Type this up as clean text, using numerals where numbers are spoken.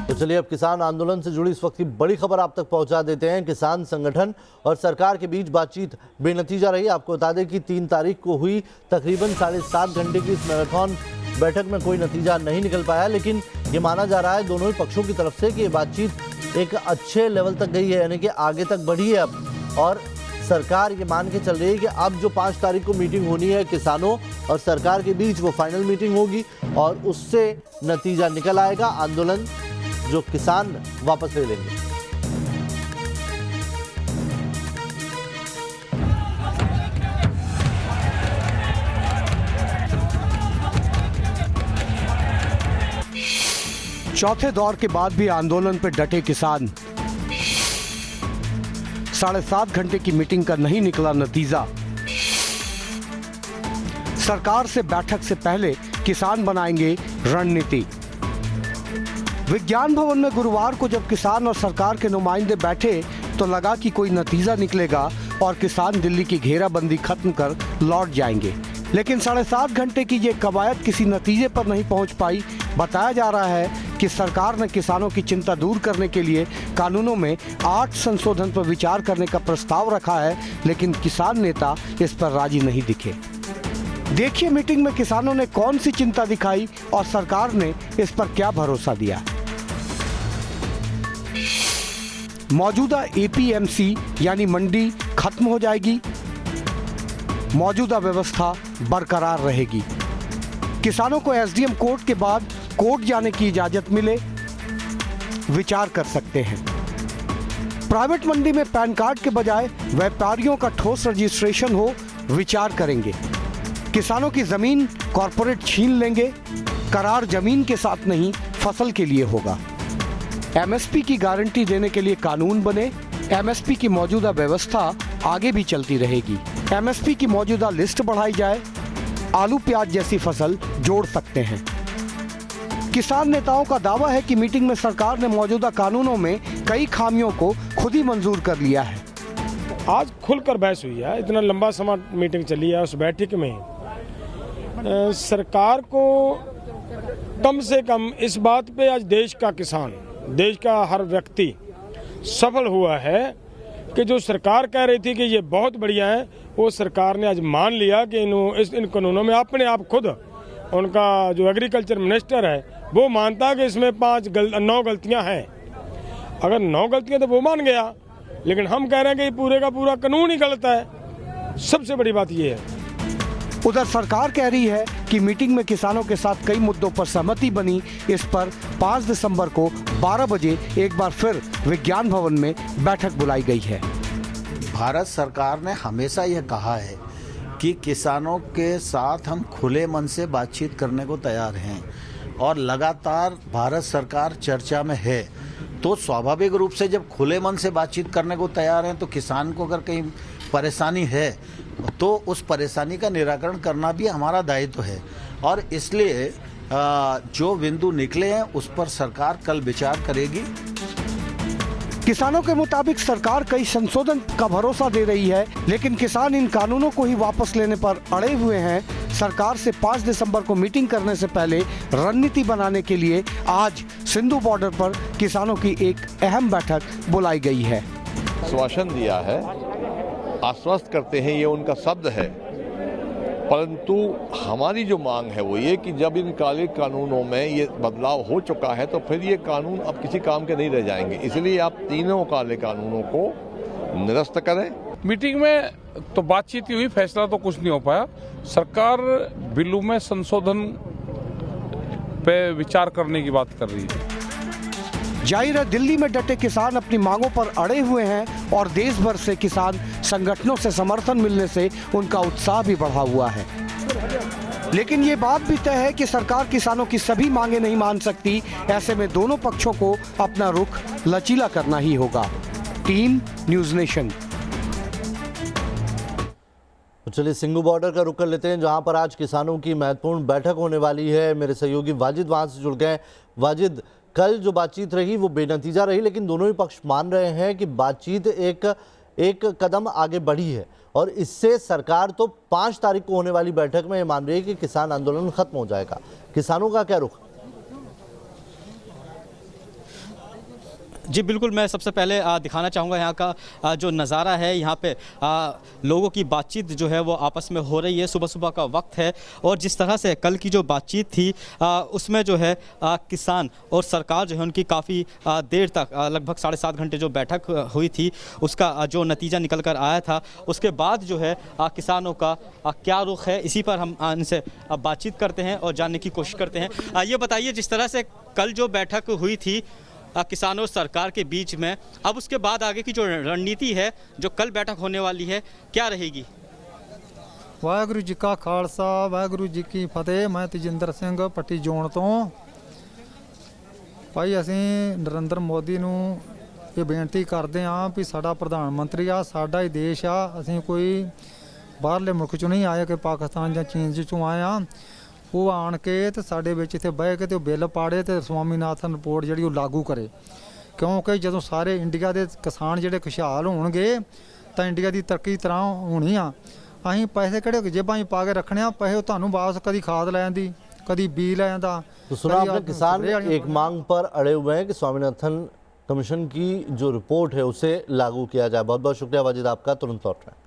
तो चलिए अब किसान आंदोलन से जुड़ी इस वक्त की बड़ी खबर आप तक पहुंचा देते हैं। किसान संगठन और सरकार के बीच बातचीत बेनतीजा रही। आपको बता दें कि 3 तारीख को हुई तकरीबन 7.5 घंटे की इस मैराथन बैठक में कोई नतीजा नहीं निकल पाया, लेकिन ये माना जा रहा है दोनों ही पक्षों की तरफ से कि ये बातचीत एक अच्छे लेवल तक गई है, यानी कि आगे तक बढ़ी है अब। और सरकार ये मान के चल रही है कि अब जो 5 तारीख को मीटिंग होनी है किसानों और सरकार के बीच, वो फाइनल मीटिंग होगी और उससे नतीजा निकल आएगा। आंदोलन जो किसान वापस ले लेंगे। चौथे दौर के बाद भी आंदोलन पर डटे किसान। 7.5 घंटे की मीटिंग का नहीं निकला नतीजा। सरकार से बैठक से पहले किसान बनाएंगे रणनीति। विज्ञान भवन में गुरुवार को जब किसान और सरकार के नुमाइंदे बैठे तो लगा कि कोई नतीजा निकलेगा और किसान दिल्ली की घेराबंदी खत्म कर लौट जाएंगे, लेकिन 7.5 घंटे की ये कवायद किसी नतीजे पर नहीं पहुंच पाई। बताया जा रहा है कि सरकार ने किसानों की चिंता दूर करने के लिए कानूनों में 8 संशोधन पर विचार करने का प्रस्ताव रखा है, लेकिन किसान नेता इस पर राजी नहीं दिखे। देखिए मीटिंग में किसानों ने कौन सी चिंता दिखाई और सरकार ने इस पर क्या भरोसा दिया। मौजूदा एपीएमसी यानी मंडी खत्म हो जाएगी, मौजूदा व्यवस्था बरकरार रहेगी। किसानों को एसडीएम कोर्ट के बाद कोर्ट जाने की इजाजत मिले, विचार कर सकते हैं। प्राइवेट मंडी में पैन कार्ड के बजाय व्यापारियों का ठोस रजिस्ट्रेशन हो, विचार करेंगे। किसानों की जमीन कॉरपोरेट छीन लेंगे, करार जमीन के साथ नहीं फसल के लिए होगा। एमएसपी की गारंटी देने के लिए कानून बने। एमएसपी की मौजूदा व्यवस्था आगे भी चलती रहेगी। एमएसपी की मौजूदा लिस्ट बढ़ाई जाए, आलू प्याज जैसी फसल जोड़ सकते हैं। किसान नेताओं का दावा है कि मीटिंग में सरकार ने मौजूदा कानूनों में कई खामियों को खुद ही मंजूर कर लिया है। आज खुलकर बहस हुई है, इतना लंबा समय मीटिंग चली है। उस बैठक में सरकार को कम से कम इस बात पे आज देश का किसान, देश का हर व्यक्ति सफल हुआ है कि जो सरकार कह रही थी कि ये बहुत बढ़िया है, वो सरकार ने आज मान लिया कि इन कानूनों में अपने आप खुद उनका जो एग्रीकल्चर मिनिस्टर है वो मानता है कि इसमें 9 गलतियां हैं। अगर 9 गलतियां तो वो मान गया, लेकिन हम कह रहे हैं कि पूरे का पूरा कानून ही गलत है। सबसे बड़ी बात ये है। उधर सरकार कह रही है कि मीटिंग में किसानों के साथ कई मुद्दों पर सहमति बनी। इस पर 5 दिसंबर को 12 बजे एक बार फिर विज्ञान भवन में बैठक बुलाई गई है। भारत सरकार ने हमेशा यह कहा है कि किसानों के साथ हम खुले मन से बातचीत करने को तैयार हैं और लगातार भारत सरकार चर्चा में है। तो स्वाभाविक रूप से जब खुले मन से बातचीत करने को तैयार हैं तो किसान को अगर कहीं परेशानी है तो उस परेशानी का निराकरण करना भी हमारा दायित्व है और इसलिए जो बिंदु निकले हैं उस पर सरकार कल विचार करेगी। किसानों के मुताबिक सरकार कई संशोधन का भरोसा दे रही है, लेकिन किसान इन कानूनों को ही वापस लेने पर अड़े हुए हैं। सरकार से 5 दिसंबर को मीटिंग करने से पहले रणनीति बनाने के लिए आज सिंधु बॉर्डर पर किसानों की एक अहम बैठक बुलाई गई है। आश्वासन दिया है, आश्वस्त करते हैं, ये उनका शब्द है, परंतु हमारी जो मांग है वो ये कि जब इन काले कानूनों में ये बदलाव हो चुका है तो फिर ये कानून अब किसी काम के नहीं रह जाएंगे। इसलिए आप तीनों काले कानूनों को निरस्त करें। मीटिंग में तो बातचीत हुई, फैसला तो कुछ नहीं हो पाया। सरकार बिलों में संशोधन पे विचार करने की बात कर रही है। जाहिर है दिल्ली में डटे किसान अपनी मांगों पर अड़े हुए हैं और देश भर से किसान संगठनों से समर्थन मिलने से उनका उत्साह भी बढ़ा हुआ है। लेकिन ये बात भी तय है कि सरकार किसानों की सभी मांगे नहीं मान सकती। ऐसे में दोनों पक्षों को अपना रुख लचीला करना ही होगा। Team news nation. तो चलिए सिंधु बॉर्डर का रुख कर लेते हैं, जहां पर आज किसानों की महत्वपूर्ण बैठक होने वाली है। मेरे सहयोगी वाजिद वहां से जुड़ गए। वाजिद, कल जो बातचीत रही वो बेनतीजा रही, लेकिन दोनों ही पक्ष मान रहे हैं कि बातचीत एक कदम आगे बढ़ी है और इससे सरकार तो 5 तारीख को होने वाली बैठक में ये मान रही है कि किसान आंदोलन खत्म हो जाएगा। किसानों का क्या रुख? जी बिल्कुल, मैं सबसे पहले दिखाना चाहूँगा यहाँ का जो नज़ारा है। यहाँ पे लोगों की बातचीत जो है वो आपस में हो रही है। सुबह सुबह का वक्त है और जिस तरह से कल की जो बातचीत थी उसमें जो है किसान और सरकार जो है उनकी काफ़ी देर तक लगभग 7.5 घंटे जो बैठक हुई थी उसका जो नतीजा निकल कर आया था, उसके बाद जो है किसानों का क्या रुख है, इसी पर हम इनसे बातचीत करते हैं और जानने की कोशिश करते हैं। ये बताइए, जिस तरह से कल जो बैठक हुई थी किसानों और सरकार के बीच में, अब उसके बाद आगे की जो रणनीति है, जो कल बैठक होने वाली है, क्या रहेगी? वाहगुरू जी का खालसा वाहगुरू जी की फतेह। मैं तजिंदर सिंह पट्टी जोन तो भाई ਅਸੀਂ ਨਰਿੰਦਰ ਮੋਦੀ ਨੂੰ ਇਹ ਬੇਨਤੀ ਕਰਦੇ ਹਾਂ ਵੀ ਸਾਡਾ ਪ੍ਰਧਾਨ ਮੰਤਰੀ ਆ, ਸਾਡਾ ਹੀ ਦੇਸ਼ ਆ, ਅਸੀਂ ਕੋਈ ਬਾਹਰਲੇ ਮੁਲਕ ਚੋਂ ਨਹੀਂ ਆਏ ਕਿ ਪਾਕਿਸਤਾਨ ਜਾਂ ਚੀਨ ਚੋਂ ਆਏ ਆ। ਉਹ ਆਣ ਕੇ ਤੇ ਸਾਡੇ ਵਿੱਚ ਇੱਥੇ ਬਹਿ ਕੇ ਤੇ ਉਹ ਬਿੱਲ ਪਾੜੇ ਤੇ ਸਵਾਮੀਨਾਥਨ ਰਿਪੋਰਟ ਜਿਹੜੀ ਉਹ ਲਾਗੂ ਕਰੇ, ਕਿਉਂਕਿ ਜਦੋਂ ਸਾਰੇ ਇੰਡੀਆ ਦੇ ਕਿਸਾਨ ਜਿਹੜੇ ਖੁਸ਼ਹਾਲ ਹੋਣਗੇ ਤਾਂ ਇੰਡੀਆ ਦੀ ਤਰੱਕੀ ਤਰ੍ਹਾਂ ਹੋਣੀ ਆ। ਅਸੀਂ ਪੈਸੇ ਕਿਹੜੇ ਜੇਬਾਂ 'ਚ ਪਾ ਕੇ ਰੱਖਣੇ ਆ, ਪੈਸੇ ਤੁਹਾਨੂੰ ਵਾਪਸ ਕਦੀ ਖਾਦ ਲੈ ਆਂਦੀ, कभी बी ले आंदा। तो सुना आपने, किसान एक मांग पर अड़े हुए हैं कि स्वामीनाथन कमीशन की जो रिपोर्ट है उसे लागू किया जाए। बहुत बहुत शुक्रिया वाजिद आपका, तुरंत लौट रहे हैं।